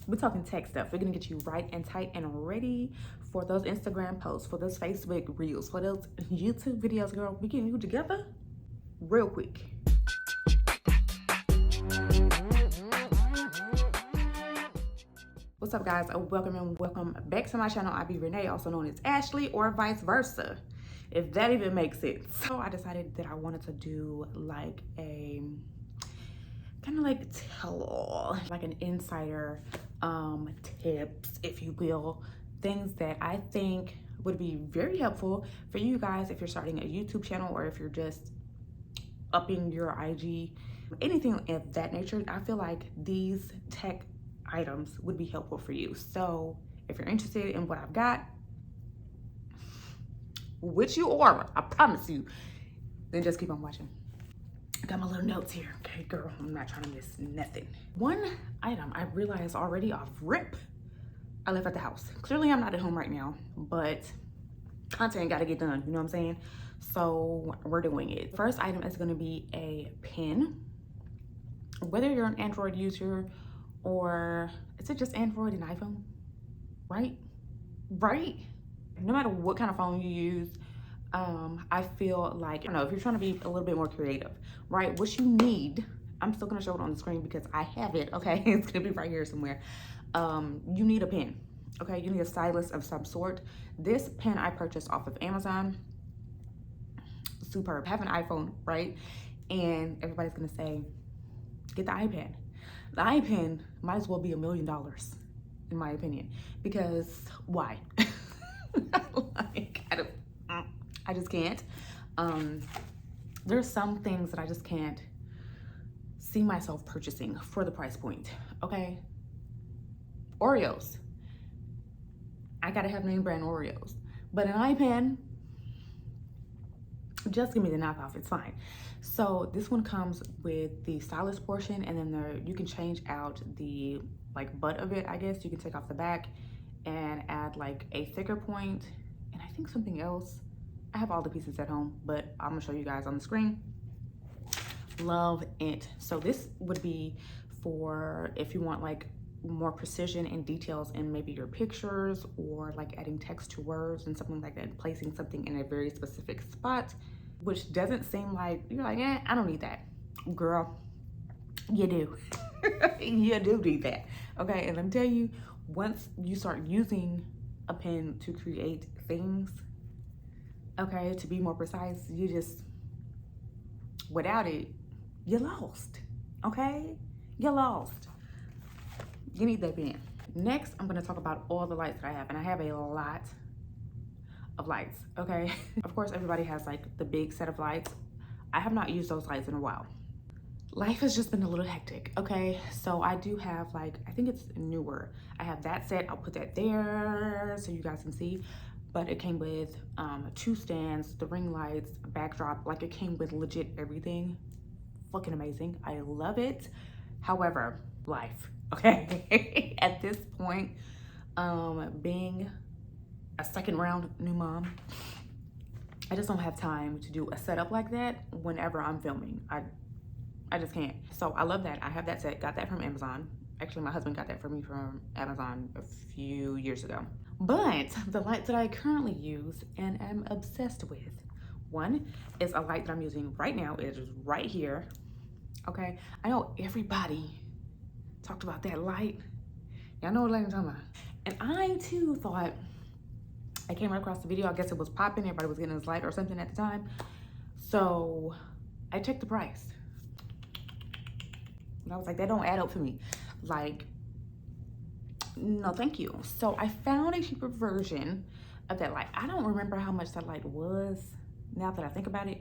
We're talking tech stuff. We're gonna get you right and tight and ready for those Instagram posts, for those Facebook reels, for those YouTube videos, girl. We getting you together real quick. What's up, guys? Welcome and welcome back to my channel. I be Renee, also known as Ashley, or vice versa, if that even makes sense. So I decided that I wanted to do like a kind of like tell-all, like an insider tips, if you will, things that I think would be very helpful for you guys if you're starting a YouTube channel or if you're just upping your IG, anything of that nature. I feel like these tech items would be helpful for you. So if you're interested in what I've got, which you are, I promise you, then just keep on watching. I got my little notes here. Okay, girl, I'm not trying to miss nothing. One item I realized already off rip, I left at the house. Clearly I'm not at home right now, but content gotta get done, you know what I'm saying? So we're doing it. First item is gonna be a pen. Whether you're an Android user or is it just Android and iPhone, right? Right? No matter what kind of phone you use, I feel like, I don't know, if you're trying to be a little bit more creative, right? What you need, I'm still gonna show it on the screen because I have it, okay? It's gonna be right here somewhere. You need a pen, okay? You need a stylus of some sort. This pen I purchased off of Amazon. Superb. I have an iPhone, right? And everybody's gonna say, get the iPad. The iPad might as well be $1 million, in my opinion, because why? Like, I just can't. There's some things that I just can't see myself purchasing for the price point, okay? Oreos. I gotta have name brand Oreos. But an iPad, just give me the knockoff, it's fine. So this one comes with the stylus portion, and then you can change out the like butt of it, I guess. You can take off the back and add like a thicker point, and I think something else. I have all the pieces at home, but I'm gonna show you guys on the screen. Love it. So this would be for if you want like more precision and details in maybe your pictures, or like adding text to words and something like that, placing something in a very specific spot, which doesn't seem like, you're like, I don't need that. Girl, you do. You do need that, okay? And let me tell you, once you start using a pen to create things, okay, to be more precise, you just, without it, you're lost, okay? You're lost. You need that pen. Next, I'm gonna talk about all the lights that I have, and I have a lot of lights, okay? Of course, everybody has like the big set of lights. I have not used those lights in a while. Life has just been a little hectic, okay? So I do have like, I think it's Newer. I have that set, I'll put that there so you guys can see. But it came with 2 stands, the ring lights, backdrop, like it came with legit everything. Fucking amazing, I love it. However, life, okay? At this point, being a second round new mom, I just don't have time to do a setup like that whenever I'm filming. I just can't. So I love that. I have that set, got that from Amazon. Actually, my husband got that for me from Amazon a few years ago. But the lights that I currently use and am obsessed with, one is a light that I'm using right now. It is right here, okay? I know everybody talked about that light. Y'all know what light I'm talking about. And I too thought, I came right across the video, I guess it was popping, everybody was getting this light or something at the time. So I checked the price. And I was like, that don't add up for me. Like, no, thank you. So I found a cheaper version of that light. I don't remember how much that light was now that I think about it.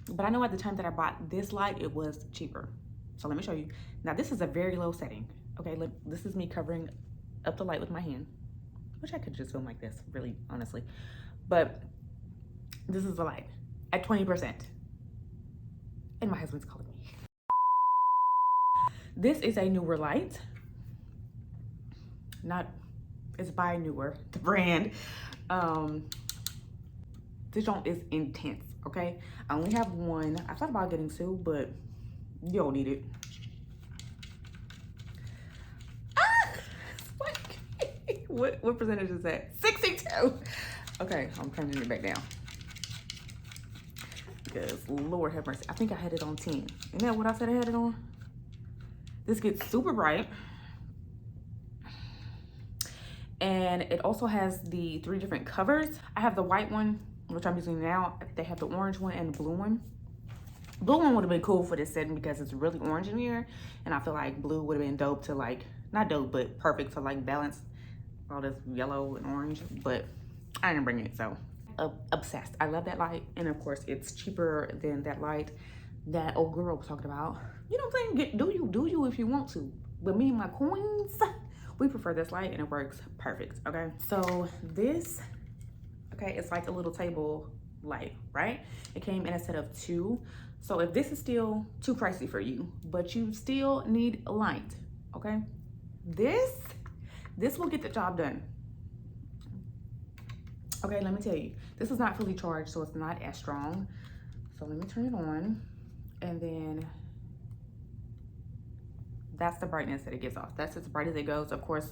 But I know at the time that I bought this light, it was cheaper. So let me show you. Now this is a very low setting. Okay, look, this is me covering up the light with my hand, which I could just film like this, really, honestly. But this is the light at 20%. And my husband's calling me. This is a Newer light. It's by Newer, the brand. This joint is intense, okay? I only have one. I thought about getting 2, but you don't need it. Ah! What percentage is that? 62. Okay, I'm turning it back down. Because Lord have mercy, I think I had it on 10. Isn't that what I said I had it on? This gets super bright. And it also has the 3 different covers. I have the white one, which I'm using now. They have the orange one and the blue one. Blue one would have been cool for this setting because it's really orange in here. And I feel like blue would have been dope to like, not dope, but perfect to like balance all this yellow and orange. But I didn't bring it, so obsessed. I love that light. And of course, it's cheaper than that light that old girl was talking about. You know what I'm saying? Do you if you want to. But me and my coins, we prefer this light and it works perfect, okay? So this, okay, it's like a little table light, right? It came in a set of 2. So if this is still too pricey for you, but you still need a light, okay? This will get the job done. Okay, let me tell you, this is not fully charged, so it's not as strong. So let me turn it on, and then that's the brightness that it gives off. That's as bright as it goes. Of course,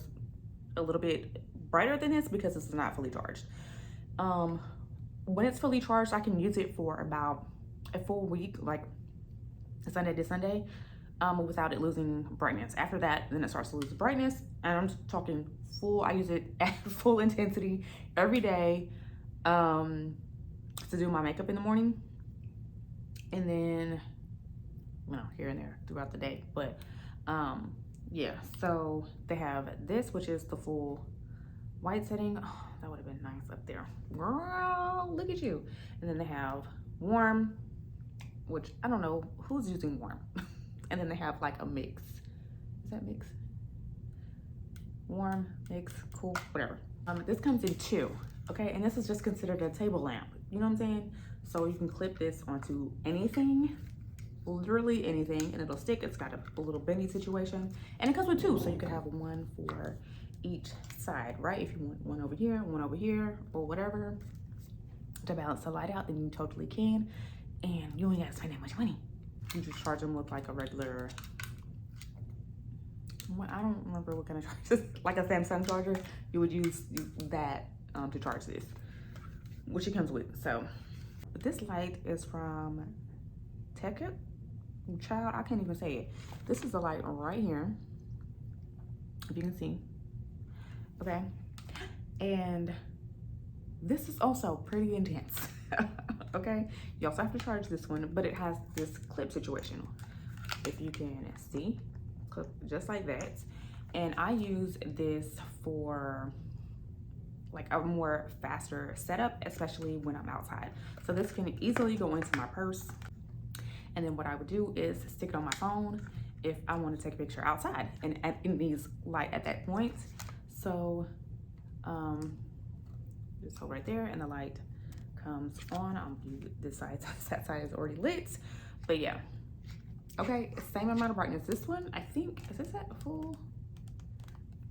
a little bit brighter than this because this is not fully charged. When it's fully charged, I can use it for about a full week, like Sunday to Sunday, without it losing brightness. After that, then it starts to lose brightness, and I'm talking full. I use it at full intensity every day to do my makeup in the morning, and then, you know, here and there throughout the day. But yeah, so they have this, which is the full white setting. Oh, that would have been nice up there, girl, look at you. And then they have warm, which I don't know who's using warm. And then they have like a mix. Is that mix? Warm, mix, cool, whatever. This comes in 2, okay? And this is just considered a table lamp. You know what I'm saying? So you can clip this onto anything, literally anything, and it'll stick. It's got a little bendy situation. And it comes with 2, so you could have one for each side, right? If you want one over here, or whatever, to balance the light out, then you totally can. And you ain't gotta spend that much money. You just charge them with like a regular, I don't remember what kind of charger, like a Samsung charger. You would use that to charge this, which it comes with. So this light is from Tekka. Child, I can't even say it. This is the light right here, if you can see. Okay, and this is also pretty intense. Okay, you also have to charge this one, but it has this clip situation, if you can see, clip just like that. And I use this for like a more faster setup, especially when I'm outside. So this can easily go into my purse, and then what I would do is stick it on my phone if I want to take a picture outside, and it needs light at that point. So just hold right there, and the light comes on. This side, that side is already lit, but yeah. Okay, same amount of brightness. This one, I think, is this at full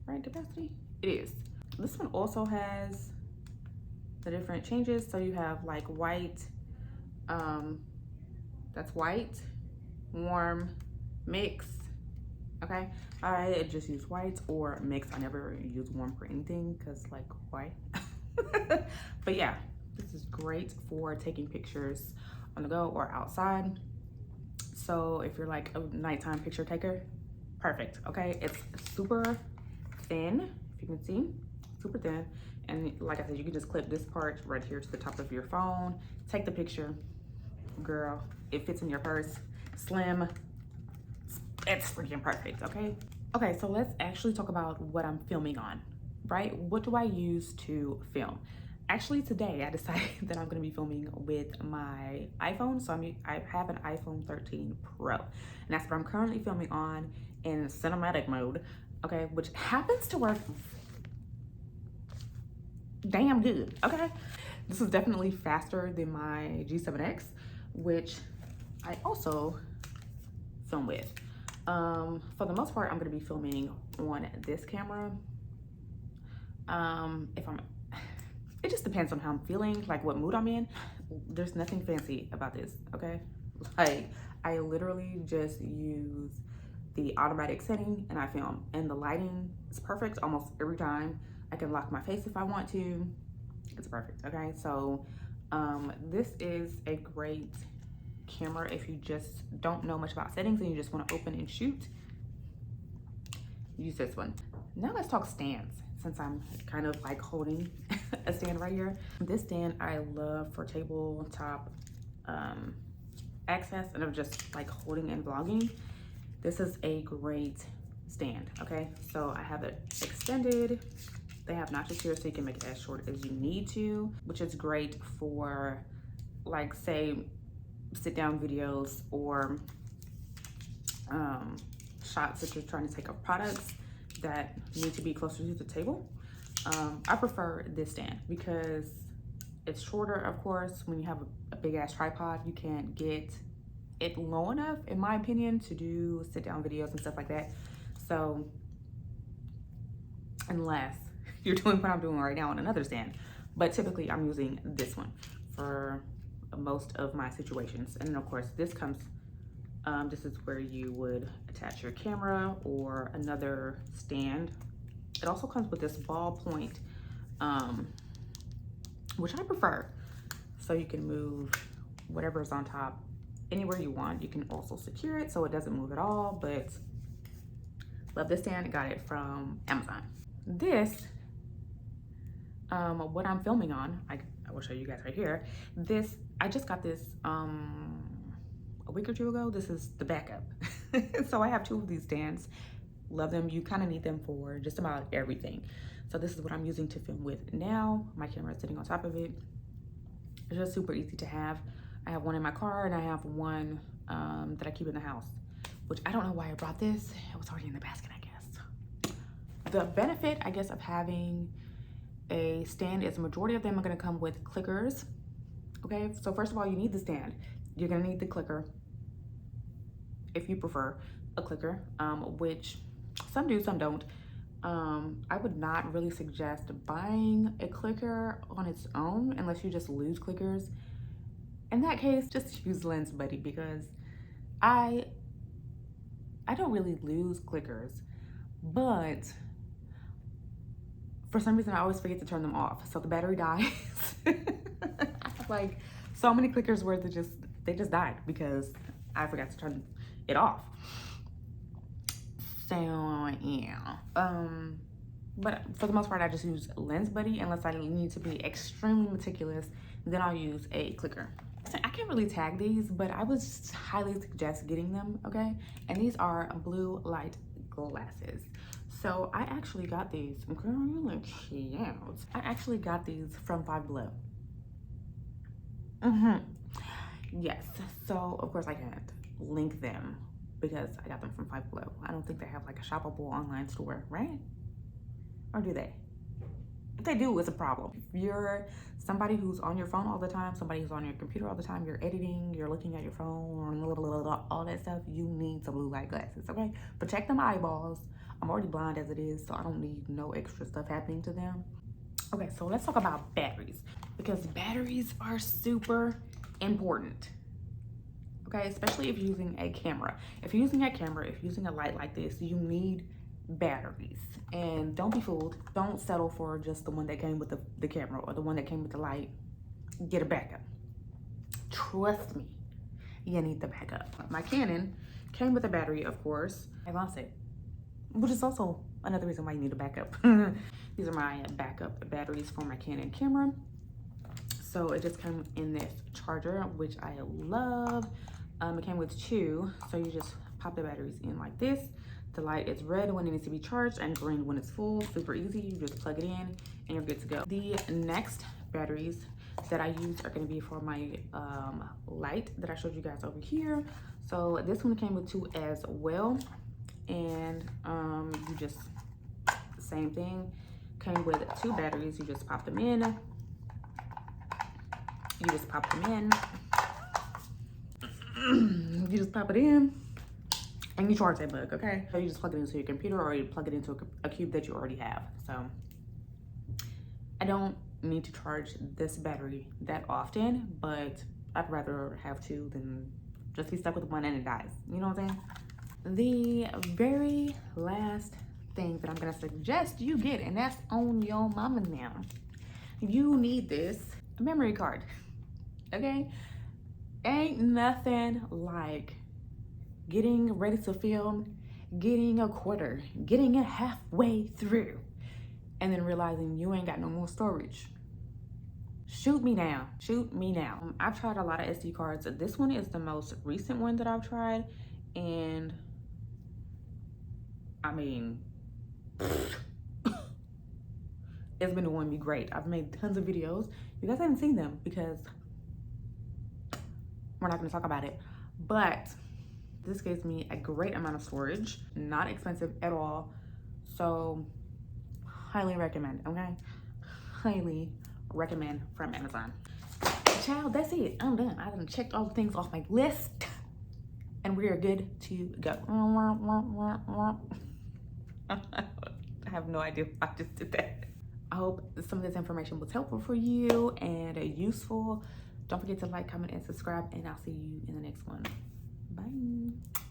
bright capacity? It is. This one also has the different changes. So you have like white, that's white, warm, mix. Okay, I just use white or mix. I never use warm for anything because like why? But yeah, this is great for taking pictures on the go or outside. So if you're like a nighttime picture taker, perfect. Okay, it's super thin, if you can see, super thin. And like I said, you can just clip this part right here to the top of your phone, take the picture. Girl, it fits in your purse, slim, it's freaking perfect. Okay, okay, so let's actually talk about what I'm filming on, right? What do I use to film? Actually, today I decided that I'm going to be filming with my iPhone. So I have an iPhone 13 Pro, and that's what I'm currently filming on in cinematic mode, okay, which happens to work damn good. Okay, this is definitely faster than my G7X, which I also film with. For the most part, I'm going to be filming on this camera. It just depends on how I'm feeling, like what mood I'm in. There's nothing fancy about this, okay? Like, I literally just use the automatic setting and I film, and the lighting is perfect almost every time. I can lock my face if I want to. It's perfect. Okay, so this is a great camera if you just don't know much about settings and you just want to open and shoot. Use this one. Now let's talk stands, since I'm kind of like holding a stand right here. This stand I love for tabletop access and of just like holding and vlogging. This is a great stand. Okay, so I have it extended. They have notches here so you can make it as short as you need to, which is great for like say sit down videos or shots that you're trying to take of products that need to be closer to the table. I prefer this stand because it's shorter. Of course, when you have a big ass tripod, you can't get it low enough, in my opinion, to do sit down videos and stuff like that. So unless you're doing what I'm doing right now on another stand, but typically I'm using this one for most of my situations. And then of course this comes, this is where you would attach your camera or another stand. It also comes with this ball point, which I prefer. So you can move whatever is on top anywhere you want. You can also secure it so it doesn't move at all, but love this stand. Got it from Amazon. This, what I'm filming on, I will show you guys right here. This, I just got this a week or two ago. This is the backup. So I have two of these stands. Love them. You kind of need them for just about everything. So this is what I'm using to film with now. My camera is sitting on top of it. It's just super easy to have. I have one in my car and I have one that I keep in the house, which I don't know why I brought this. It was already in the basket, I guess. The benefit, I guess, of having a stand is the majority of them are going to come with clickers. Okay, so first of all, you need the stand. You're going to need the clicker if you prefer a clicker, which some do, some don't. I would not really suggest buying a clicker on its own unless you just lose clickers. In that case, just use Lens Buddy, because I don't really lose clickers, but for some reason I always forget to turn them off, so the battery dies. I have like so many clickers where they just died because I forgot to turn it off. So yeah, but for the most part I just use Lens Buddy unless I need to be extremely meticulous. Then I'll use a clicker. I can't really tag these, but I would highly suggest getting them. Okay, and these are blue light glasses. So I actually got these. Girl, you look cute. I actually got these from Five Below. Yes. So of course I can't link them because I got them from Five Below. I don't think they have like a shoppable online store, right? Or do they? If they do, it's a problem. If you're somebody who's on your phone all the time, somebody who's on your computer all the time, you're editing, you're looking at your phone, all that stuff, you need some blue light glasses, okay? Protect them eyeballs. I'm already blind as it is, so I don't need no extra stuff happening to them. Okay, so let's talk about batteries, because batteries are super important. Okay, especially if you're using a camera. If you're using a camera, if you're using a light like this, you need batteries. And don't be fooled. Don't settle for just the one that came with the camera or the one that came with the light. Get a backup. Trust me, you need the backup. My Canon came with a battery, of course. I lost it, which is also another reason why you need a backup. These are my backup batteries for my Canon camera. So it just came in this charger, which I love. It came with two, so you just pop the batteries in like this. The light is red when it needs to be charged and green when it's full. Super easy. You just plug it in and you're good to go. The next batteries that I use are going to be for my light that I showed you guys over here. So this one came with two as well, and you just same thing, came with two batteries. You just pop them in. You just pop them in. You just pop it in. And you charge that mug, okay? So you just plug it into your computer or you plug it into a cube that you already have. So I don't need to charge this battery that often, but I'd rather have two than just be stuck with one and it dies. You know what I'm saying? The very last thing that I'm gonna suggest you get, and that's on your mama now. You need this memory card, okay? Ain't nothing like getting ready to film, getting a quarter, getting it halfway through, and then realizing you ain't got no more storage. Shoot me down, shoot me now. I've tried a lot of SD cards. This one is the most recent one that I've tried, and I mean, it's been doing me great. I've made tons of videos. You guys haven't seen them because we're not gonna talk about it, but this gives me a great amount of storage, not expensive at all. So highly recommend, okay? Highly recommend from Amazon. Child, that's it. I'm done. I done checked all the things off my list and we are good to go. I have no idea why I just did that. I hope some of this information was helpful for you and useful. Don't forget to like, comment, and subscribe, and I'll see you in the next one. Bye.